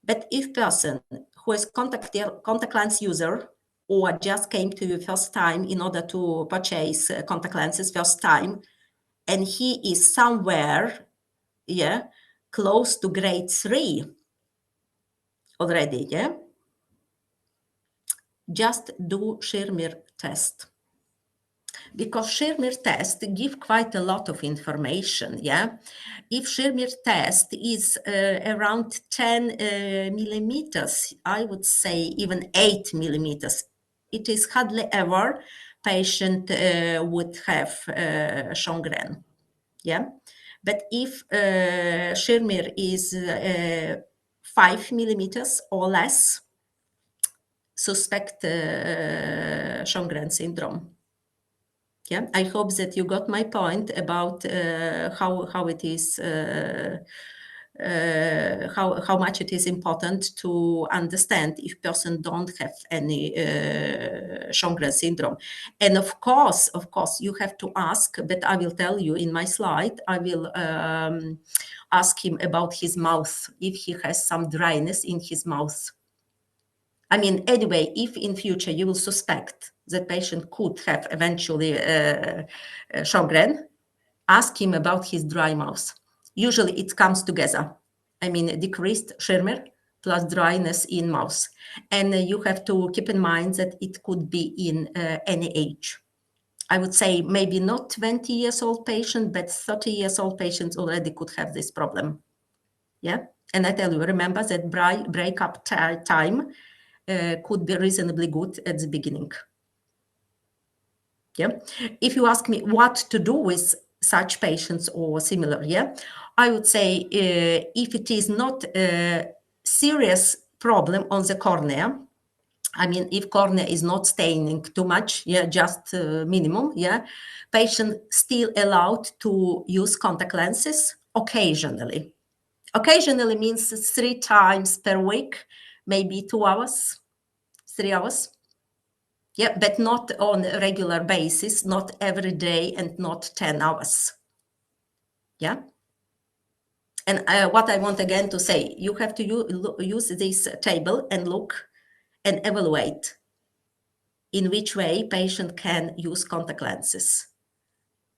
But if person who is contact lens user or just came to you first time in order to purchase contact lenses first time, and he is somewhere, yeah, close to grade 3 already, yeah, just do Schirmer test. Because Schirmer test give quite a lot of information, yeah. If Schirmer test is around 10 millimeters, I would say even 8 millimeters, it is hardly ever patient would have Sjogren, yeah. But if Schirmer is 5 millimeters or less, suspect Sjogren syndrome. Yeah, I hope that you got my point about how it is, how much it is important to understand if person don't have any Sjogren syndrome. And of course, you have to ask, but I will tell you in my slide, I will ask him about his mouth, if he has some dryness in his mouth. I mean, anyway, if in future you will suspect that patient could have eventually Sjogren, ask him about his dry mouth. Usually it comes together. I mean, decreased Schirmer plus dryness in mouth. And you have to keep in mind that it could be in any age. I would say maybe not 20 years old patient, but 30 years old patients already could have this problem. Yeah. And I tell you, remember that breakup time could be reasonably good at the beginning. Yeah. If you ask me what to do with such patients or similar, yeah, I would say if it is not a serious problem on the cornea, I mean, if cornea is not staining too much, yeah, just minimum, yeah, patient still allowed to use contact lenses occasionally. Occasionally means 3 times per week, maybe 2 hours, 3 hours. Yeah, but not on a regular basis, not every day and not 10 hours. Yeah. And what I want again to say, you have to use this table and look and evaluate in which way patient can use contact lenses.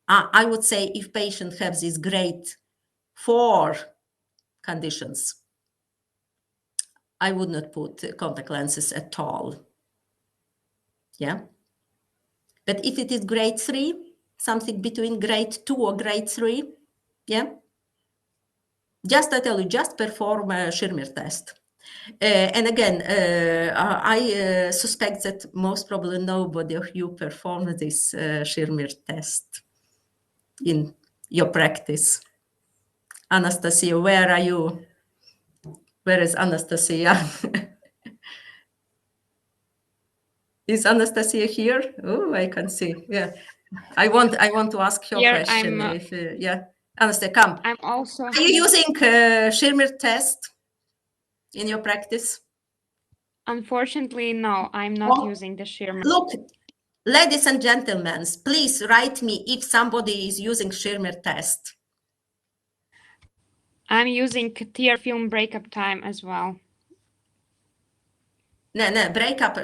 I would say if patient has these grade 4 conditions, I would not put contact lenses at all. Yeah. But if it is grade 3, something between grade 2 or grade 3, yeah, just I tell you, just perform a Schirmer test. And again, I suspect that most probably nobody of you perform this Schirmer test in your practice. Anastasia, where are you? Where is Anastasia? Is Anastasia here? Oh, I can see. Yeah, I want to ask your Here question. If yeah, Anastasia, come. I'm also. Are you using Schirmer test in your practice? Unfortunately, no, I'm not using the Schirmer. Look, ladies and gentlemen, please write me if somebody is using Schirmer test. I'm using tear film breakup time as well. No, breakup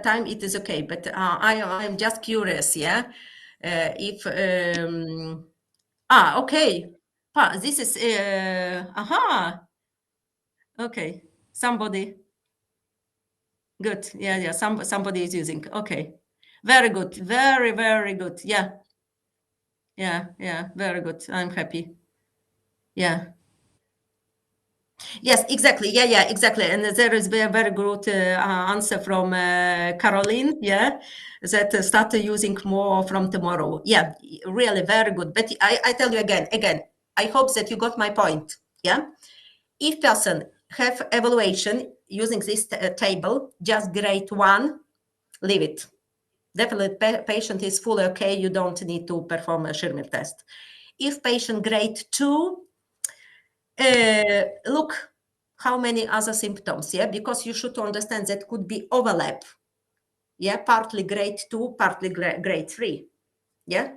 time, it is okay, but I'm just curious, yeah? If, okay. This is, okay, somebody, good, yeah, somebody is using, okay. Very good, very good, yeah, very good, I'm happy, yeah. Yes, exactly. Yeah, exactly. And there is a very good answer from Caroline, yeah, that started using more from tomorrow. Yeah, really very good. But I tell you again, I hope that you got my point, yeah? If person have evaluation using this table, just grade 1, leave it. Definitely patient is fully okay. You don't need to perform a Schirmer test. If patient grade 2, look how many other symptoms, yeah, because you should understand that could be overlap, yeah, partly grade 2, partly grade 3, yeah,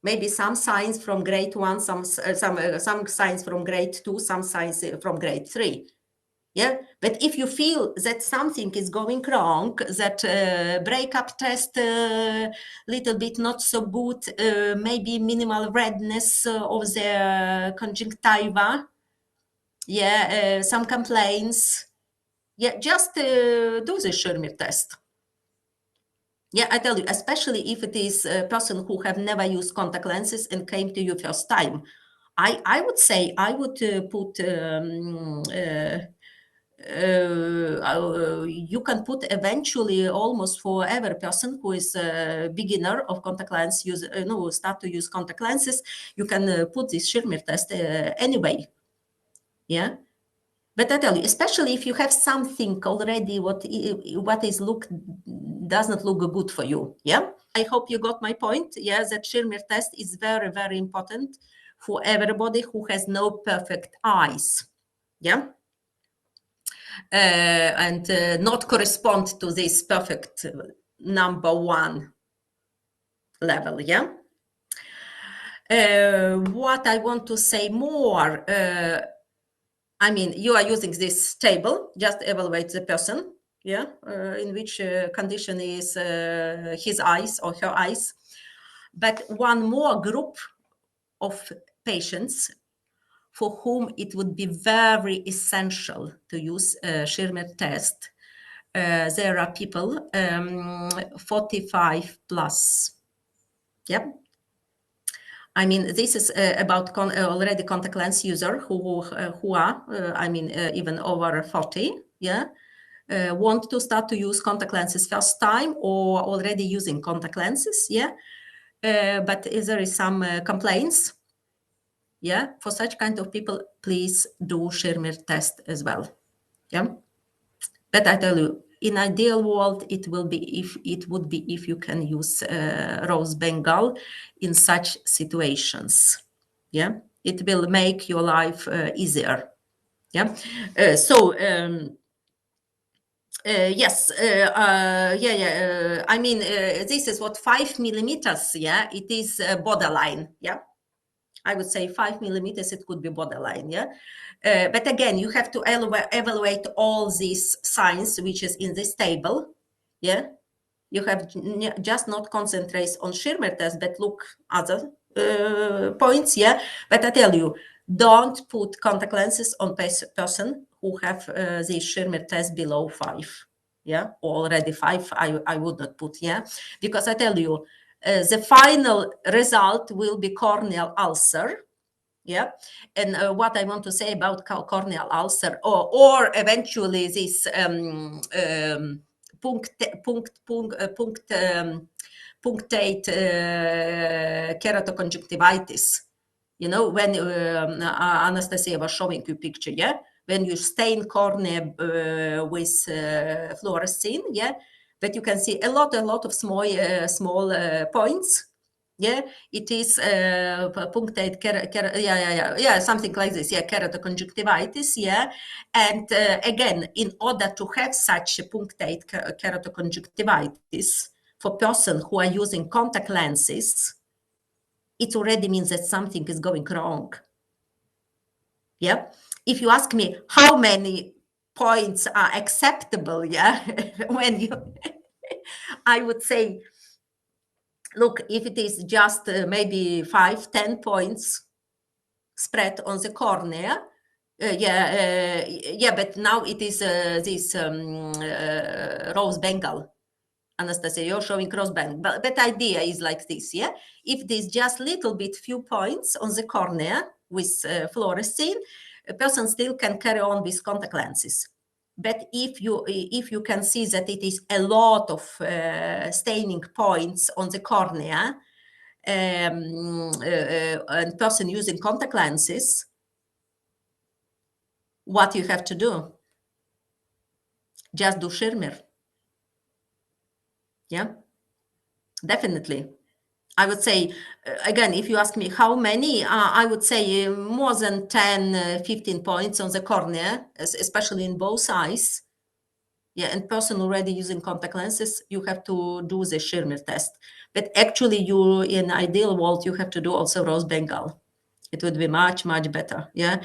maybe some signs from grade 1, some signs from grade 2, some signs from grade 3, Yeah, but if you feel that something is going wrong, that breakup test little bit not so good, maybe minimal redness of the conjunctiva, yeah, some complaints, yeah, just do the Schirmer test. Yeah, I tell you, especially if it is a person who have never used contact lenses and came to you first time. I would say I would put you can put eventually almost for every person who is a beginner of contact lens use no start to use contact lenses, you can put this Schirmer test anyway. Yeah, but I tell you, especially if you have something already what is look does not look good for you. Yeah, I hope you got my point. Yeah, that Schirmer test is very, very important for everybody who has no perfect eyes. Yeah, and not correspond to this perfect number one level. Yeah. What I want to say more, I mean, you are using this table, just evaluate the person, yeah, in which condition is his eyes or her eyes. But one more group of patients for whom it would be very essential to use a Schirmer test. There are people 45 plus. Yep. I mean, this is about already contact lens user who are, I mean, even over 40, yeah, want to start to use contact lenses first time or already using contact lenses, yeah. But there is some complaints, yeah. For such kind of people, please do Schirmer test as well, yeah. But I tell you, in ideal world, it would be if you can use rose Bengal in such situations. Yeah, it will make your life easier. Yeah. Yes, I mean, this is what 5 millimeters. Yeah, it is borderline. Yeah, I would say 5 millimeters. It could be borderline. Yeah, but again, you have to evaluate all these signs which is in this table. Yeah, you have just not concentrate on Schirmer test, but look other points. Yeah, but I tell you, don't put contact lenses on person who have the Schirmer test below 5. Yeah, already 5. I would not put. Yeah, because I tell you, the final result will be corneal ulcer. Yeah, and what I want to say about corneal ulcer, or eventually this punctate keratoconjunctivitis. You know, when Anastasia was showing you picture, yeah, when you stain cornea with fluorescein, yeah, but you can see a lot of small points. Yeah, it is punctate something like this. Yeah, keratoconjunctivitis. Yeah, and again, in order to have such a punctate keratoconjunctivitis for person who are using contact lenses, it already means that something is going wrong. Yeah, if you ask me how many points are acceptable, yeah, when you, I would say, look, if it is just maybe 5-10 points spread on the cornea, but now it is this rose Bengal. Anastasia, you're showing rose Bengal, but idea is like this, yeah. If there's just little bit few points on the cornea with fluorescein, a person still can carry on with contact lenses. But if you can see that it is a lot of staining points on the cornea, and person using contact lenses, what you have to do? Just do Schirmer. Yeah, definitely. I would say, again, if you ask me how many, I would say more than 10, 15 points on the cornea, especially in both eyes. Yeah, and person already using contact lenses, you have to do the Schirmer test. But actually, you in ideal world, you have to do also rose Bengal. It would be much, much better. Yeah.